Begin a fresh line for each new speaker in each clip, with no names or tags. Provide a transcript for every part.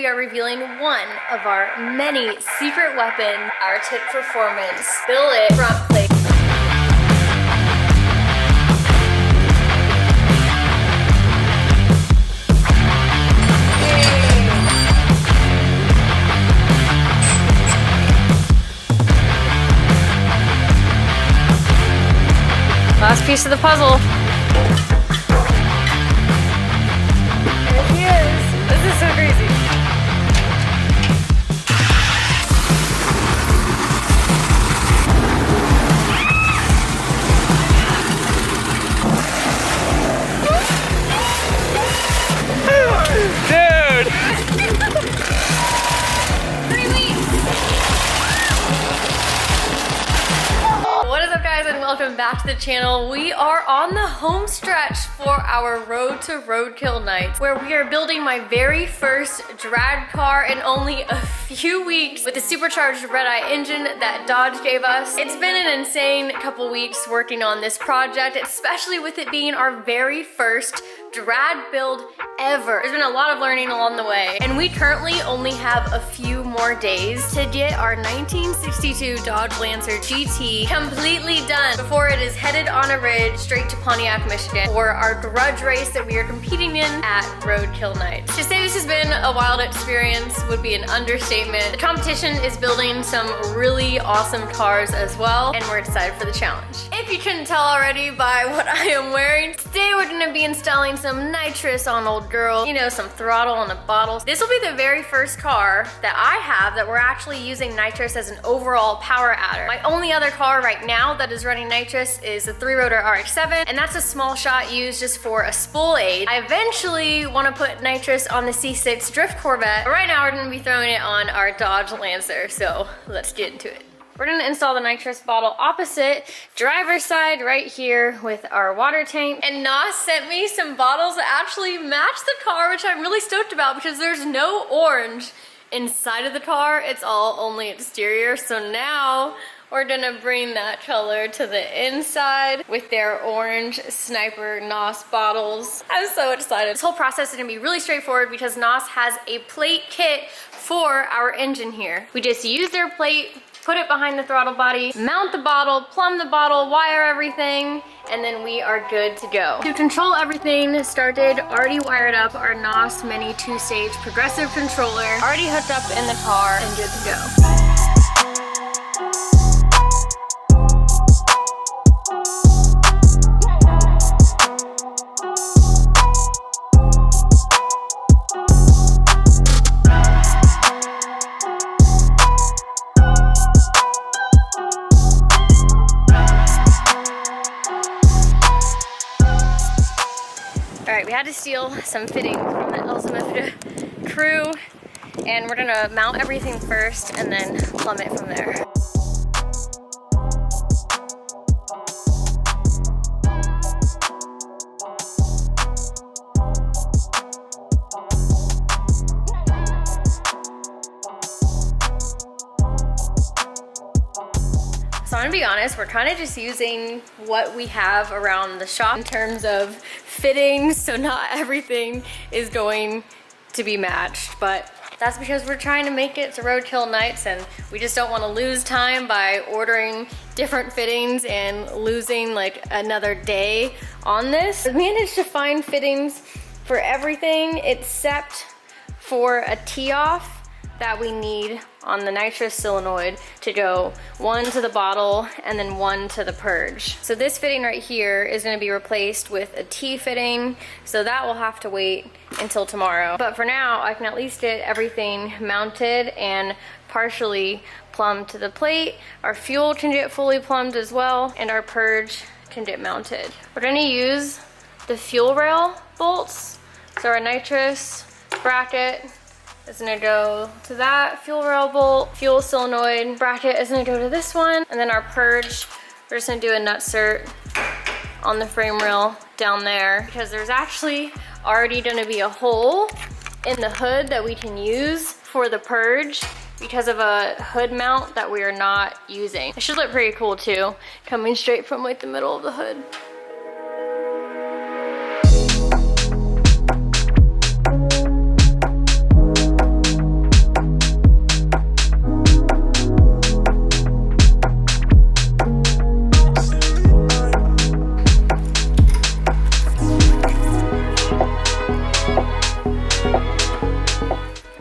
We are revealing one of our many secret weapons, our tip performance billet front plate. Last piece of the puzzle. There she is. This is so crazy.
Dude!
3 weeks! What is up, guys, and welcome back to the channel. We are on the home stretch for our Road to Roadkill nights, where we are building my very first drag car in only a few weeks with the supercharged Redeye engine that Dodge gave us. It's been an insane couple weeks working on this project, especially with it being our very first drag build ever. There's been a lot of learning along the way, and we currently only have a few more days to get our 1962 Dodge Lancer GT completely done before it is headed on a ridge straight to Pontiac, Michigan for our grudge race that we are competing in at Roadkill Nights. To say this has been a wild experience would be an understatement. The competition is building some really awesome cars as well, and we're excited for the challenge. If you couldn't tell already by what I am wearing, today we're gonna be installing some nitrous on old girl, you know, some throttle on the bottles. This will be the very first car that I have that we're actually using nitrous as an overall power adder. My only other car right now that is running nitrous is the Rotor RX-7, and that's a small shot used just for a spool aid. I eventually want to put nitrous on the C6 Drift Corvette, but right now we're going to be throwing it on our Dodge Lancer, so let's get into it. We're gonna install the nitrous bottle opposite driver's side right here with our water tank. And NOS sent me some bottles that actually match the car, which I'm really stoked about because there's no orange inside of the car. It's all only exterior. So now we're gonna bring that color to the inside with their orange Sniper NOS bottles. I'm so excited. This whole process is gonna be really straightforward because NOS has a plate kit for our engine here. We just use their plate, put it behind the throttle body, mount the bottle, plumb the bottle, wire everything, and then we are good to go. To control everything started, already wired up our NOS Mini 2-stage progressive controller, already hooked up in the car and good to go. We had to steal some fittings from the Elizabeth crew, and we're gonna mount everything first and then plumb it from there. So I'm gonna be honest, we're kind of just using what we have around the shop in terms of fittings, so not everything is going to be matched, but that's because we're trying to make it to Roadkill Nights, and we just don't want to lose time by ordering different fittings and losing like another day on this. I managed to find fittings for everything except for a tee-off that we need on the nitrous solenoid to go one to the bottle and then one to the purge. So this fitting right here is going to be replaced with a T fitting, so that will have to wait until tomorrow. But for now, I can at least get everything mounted and partially plumbed to the plate. Our fuel can get fully plumbed as well, and our purge can get mounted. We're going to use the fuel rail bolts. So our nitrous bracket is gonna go to that fuel rail bolt. Fuel solenoid bracket is gonna go to this one. And then our purge, we're just gonna do a nutsert on the frame rail down there, because there's actually already gonna be a hole in the hood that we can use for the purge because of a hood mount that we are not using. It should look pretty cool too, coming straight from like the middle of the hood.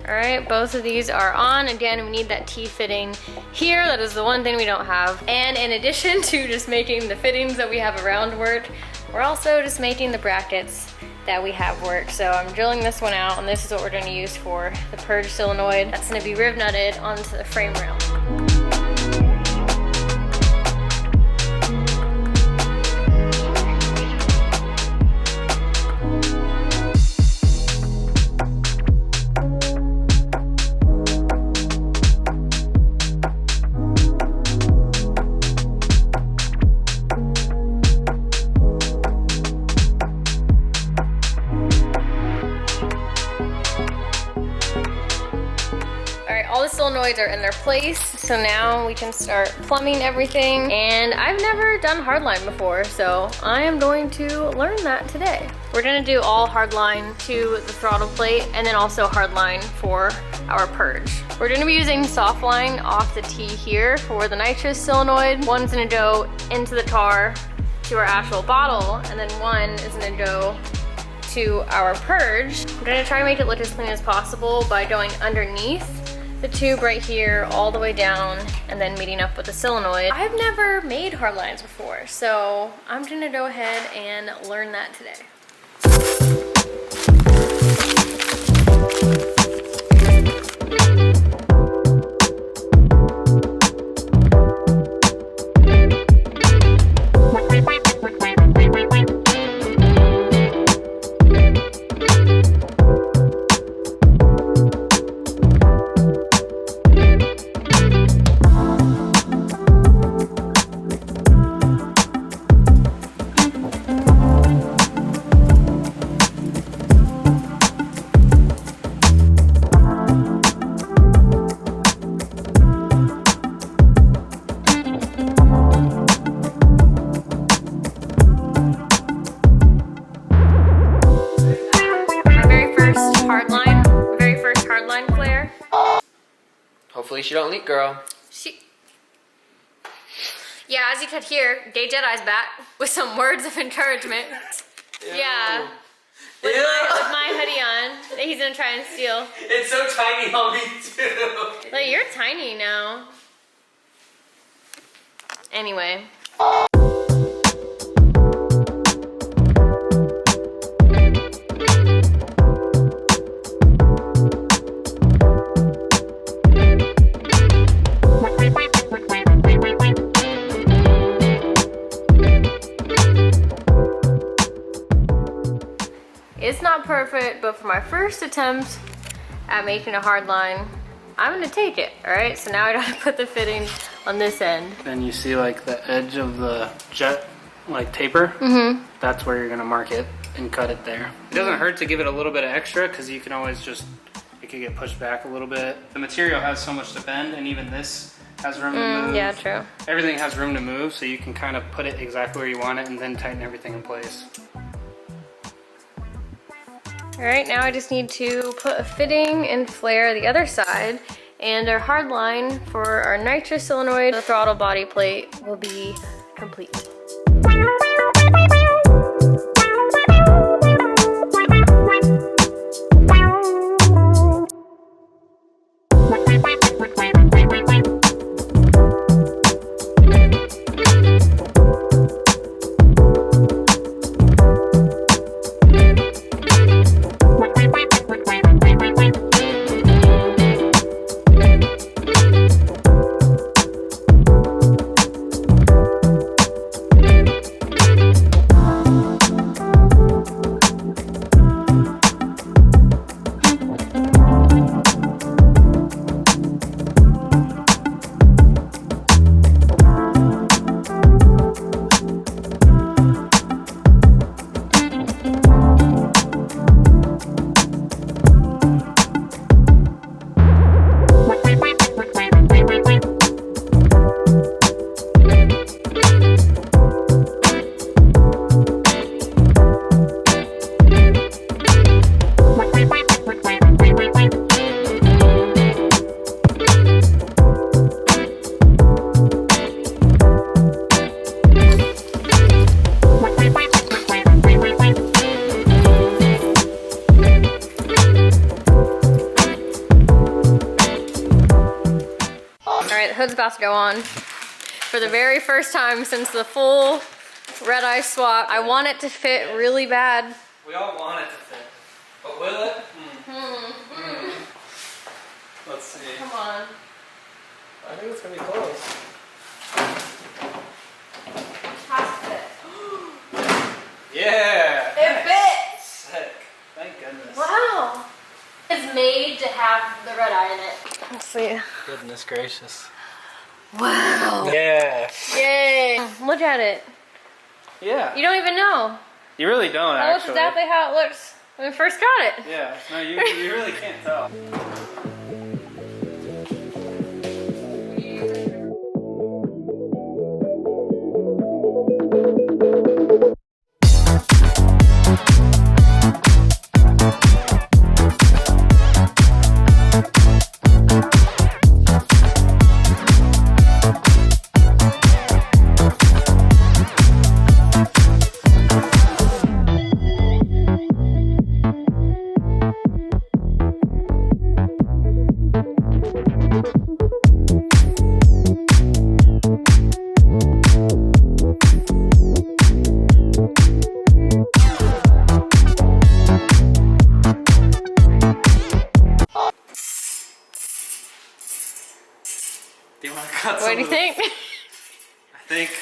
All right, both of these are on. Again, we need that T-fitting here. That is the one thing we don't have. And in addition to just making the fittings that we have around work, we're also just making the brackets that we have work. So I'm drilling this one out, and this is what we're gonna use for the purge solenoid. That's gonna be riv nutted onto the frame rail. All the solenoids are in their place, so now we can start plumbing everything. And I've never done hardline before, so I am going to learn that today. We're gonna do all hardline to the throttle plate and then also hardline for our purge. We're gonna be using soft line off the T here for the nitrous solenoid. One's gonna go into the tar to our actual bottle, and then one is gonna go to our purge. We're gonna try to make it look as clean as possible by going underneath the tube right here all the way down and then meeting up with the solenoid. I've never made hard lines before, so I'm gonna go ahead and learn that today.
Hopefully she don't leak, girl.
Yeah, as you could hear, Gay Jedi's back with some words of encouragement.
Ew.
Yeah. With my hoodie on that he's gonna try and steal.
It's so tiny on me too.
Like, you're tiny now. Anyway. It's not perfect, but for my first attempt at making a hard line, I'm gonna take it, all right? So now I gotta put the fitting on this end.
Then you see like the edge of the jet like taper, that's where you're gonna mark it and cut it there. It doesn't hurt to give it a little bit of extra because you can always just, it can get pushed back a little bit. The material has so much to bend, and even this has room to move.
Yeah, true.
Everything has room to move, so you can kind of put it exactly where you want it and then tighten everything in place.
All right, now I just need to put a fitting and flare the other side, and our hard line for our nitrous solenoid, the throttle body plate, will be complete. hood's about to go on for the very first time since the full Redeye swap. I want it to fit really bad.
We all want it to fit. But will it? Let's see.
Come on.
I think it's gonna be close.
Has to fit.
Yeah!
It fits!
Sick. Thank goodness.
Wow. It's made to have the Redeye in it. Let's see.
Goodness gracious.
Wow.
Yeah.
Yay. Look at it.
Yeah.
You don't even know.
You really don't,
That looks
actually.
exactly how it looks when we first got it.
Yeah. No, you really can't tell. Do you want to cut some
What do you
of the-
think?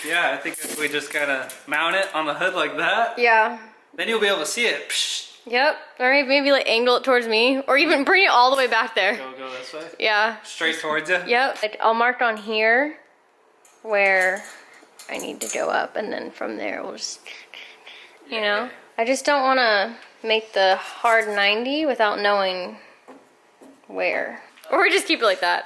I think if we just gotta mount it on the hood like that,
Yeah.
then you'll be able to see it. Psh.
Yep. Or maybe like angle it towards me, or even bring it all the way back there.
Go this way.
Yeah.
Straight towards you.
Yep. Like I'll mark on here where I need to go up, and then from there we'll just, you know. I just don't want to make the hard 90 without knowing where. Or we just keep it like that.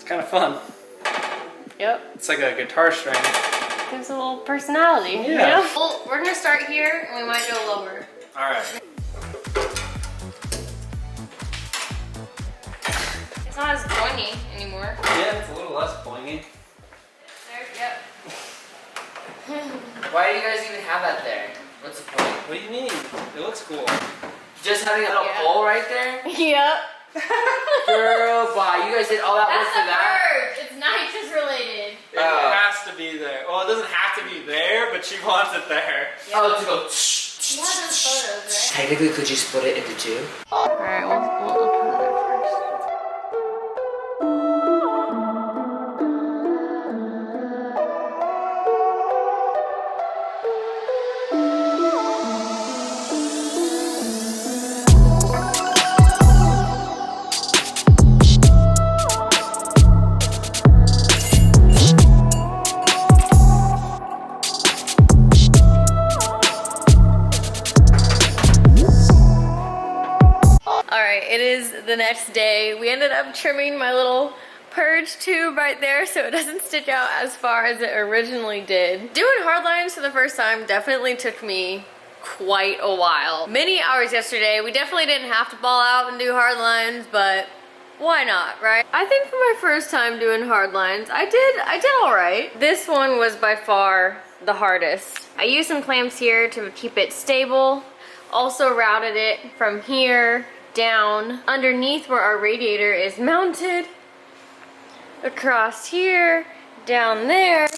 Kind of fun.
Yep.
It's like a guitar string.
Gives a little personality.
Yeah.
You know? Well, we're gonna start here and we might go lower.
All right.
It's not as pointy anymore.
Yeah, it's a little less pointy.
There, yep.
Why do you guys even have that there? What's the point?
What do you mean? It looks cool.
Just having a little
Yeah.
hole right there?
Yep.
Girl, why? You guys did all that work
That's
for
the
that?
purge. It's nitrous related.
It has to be there. Well, it doesn't have to be there, but she wants it there.
Oh, to go.
You have those photos, right?
Technically, could you split it into two?
Alright, we'll put it there first. It is the next day. We ended up trimming my little purge tube right there so it doesn't stick out as far as it originally did. Doing hard lines for the first time definitely took me quite a while. Many hours yesterday. We definitely didn't have to ball out and do hard lines, but why not, right? I think for my first time doing hard lines, I did all right. This one was by far the hardest. I used some clamps here to keep it stable. Also routed it from here down underneath where our radiator is mounted, across here, down there,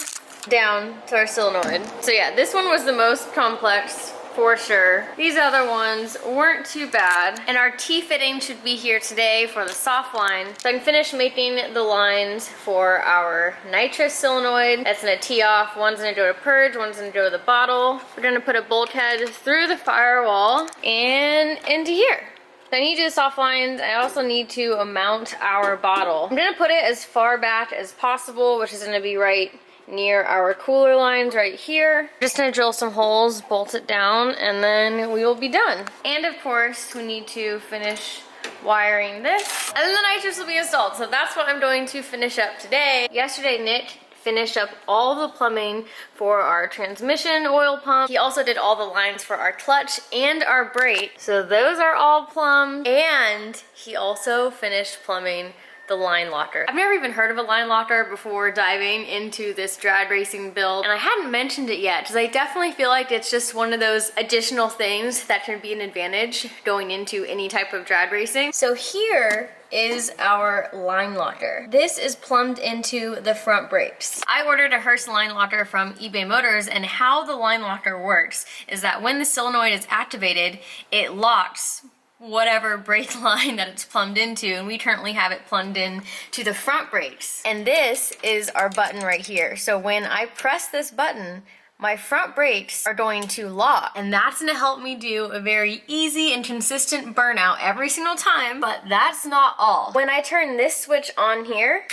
down to our solenoid. So yeah, this one was the most complex for sure. These other ones weren't too bad. And our T-fitting should be here today for the soft line. So I can finish making the lines for our nitrous solenoid. That's gonna tee off. One's gonna go to purge, one's gonna go to the bottle. We're gonna put a bulkhead through the firewall and into here. So I need to do the soft lines. I also need to mount our bottle. I'm gonna put it as far back as possible, which is gonna be right near our cooler lines right here. Just gonna drill some holes, bolt it down, and then we will be done. And of course, we need to finish wiring this, and then the nitrous will be installed. So that's what I'm going to finish up today. Yesterday, Nick finished up all the plumbing for our transmission oil pump. He also did all the lines for our clutch and our brake. So those are all plumbed, and he also finished plumbing the line locker. I've never even heard of a line locker before diving into this drag racing build, and I hadn't mentioned it yet because I definitely feel like it's just one of those additional things that can be an advantage going into any type of drag racing. So here is our line locker. This is plumbed into the front brakes. I ordered a Hearst line locker from eBay Motors, and how the line locker works is that when the solenoid is activated, it locks whatever brake line that it's plumbed into, and we currently have it plumbed in to the front brakes. And this is our button right here. So when I press this button, my front brakes are going to lock, and that's gonna help me do a very easy and consistent burnout every single time. But that's not all. When I turn this switch on here,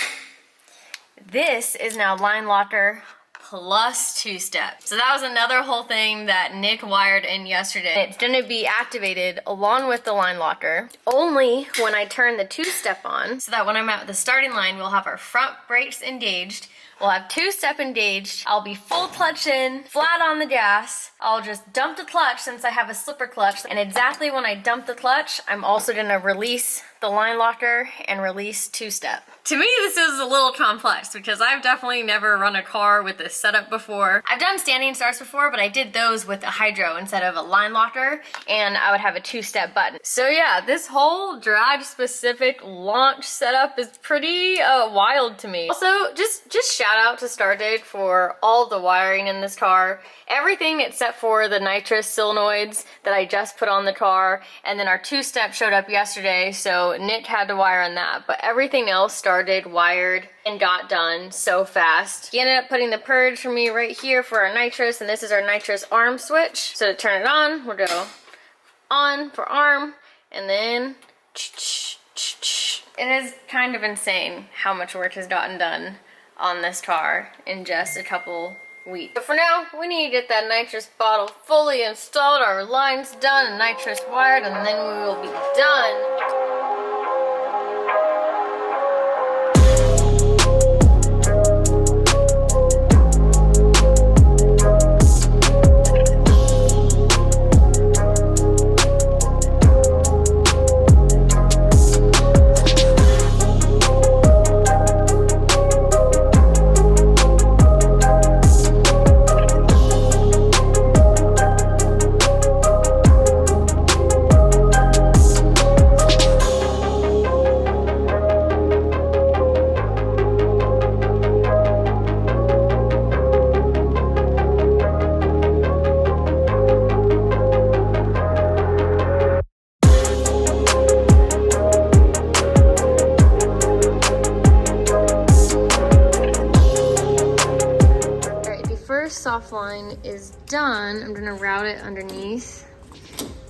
this is now line locker plus two-step. So that was another whole thing that Nick wired in yesterday. It's gonna be activated along with the line locker only when I turn the two-step on, so that when I'm at the starting line, we'll have our front brakes engaged, we'll have two-step engaged, I'll be full clutch in, flat on the gas, I'll just dump the clutch since I have a slipper clutch, and exactly when I dump the clutch, I'm also gonna release the line locker and release two-step. To me, this is a little complex because I've definitely never run a car with this setup before. I've done standing starts before, but I did those with a hydro instead of a line locker, and I would have a two-step button. So yeah, this whole drag-specific launch setup is pretty wild to me. Also, just shout out to Stardate for all the wiring in this car. Everything except for the nitrous solenoids that I just put on the car, and then our two-step showed up yesterday, so Nick had to wire on that, but everything else Stardate wired and got done so fast. He ended up putting the purge for me right here for our nitrous, and this is our nitrous arm switch. So to turn it on, we'll go on for arm, and then it is kind of insane how much work has gotten done on this car in just a couple weeks. But for now, we need to get that nitrous bottle fully installed, our lines done, and nitrous wired, and then we will be done. Soft line is done. I'm gonna route it underneath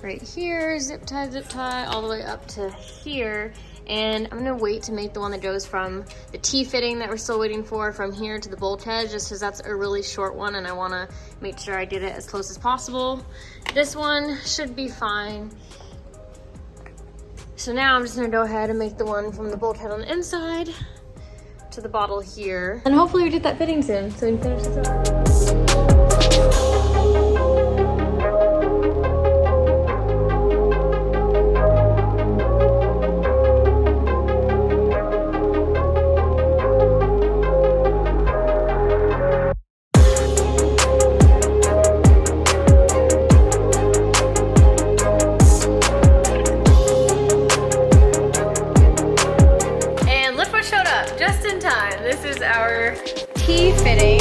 right here, zip tie all the way up to here, and I'm gonna wait to make the one that goes from the T-fitting that we're still waiting for from here to the bolt head, just because that's a really short one and I want to make sure I get it as close as possible. This one should be fine. So now I'm just gonna go ahead and make the one from the bolt head on the inside to the bottle here, and hopefully we get that fitting soon so we can finish this up. Just in time. This is our T-fitting.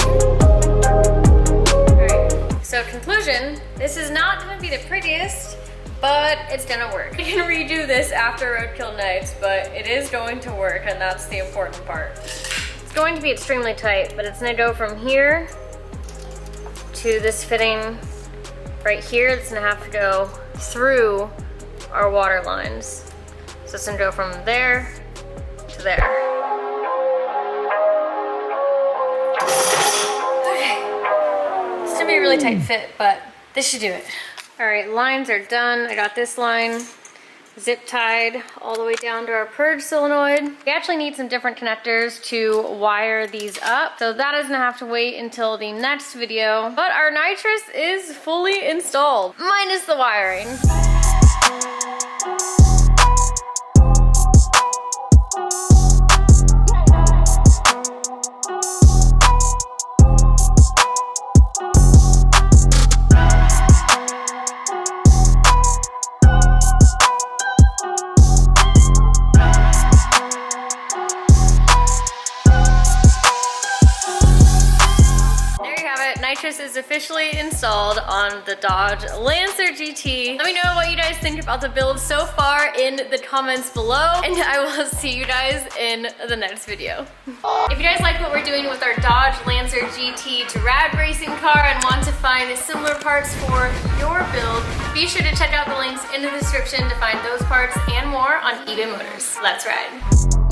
Alright, so conclusion, this is not going to be the prettiest, but it's going to work. We can redo this after Roadkill Nights, but it is going to work, and that's the important part. It's going to be extremely tight, but it's going to go from here to this fitting right here. It's going to have to go through our water lines. So it's gonna go from there to there. Okay. It's gonna be a really tight fit, but this should do it. All right, lines are done. I got this line zip tied all the way down to our purge solenoid. We actually need some different connectors to wire these up, so that is gonna have to wait until the next video. But our nitrous is fully installed, minus the wiring. Nitrous is officially installed on the Dodge Lancer GT. Let me know what you guys think about the build so far in the comments below, and I will see you guys in the next video. If you guys like what we're doing with our Dodge Lancer GT drag racing car and want to find similar parts for your build, be sure to check out the links in the description to find those parts and more on eBay Motors. Let's ride.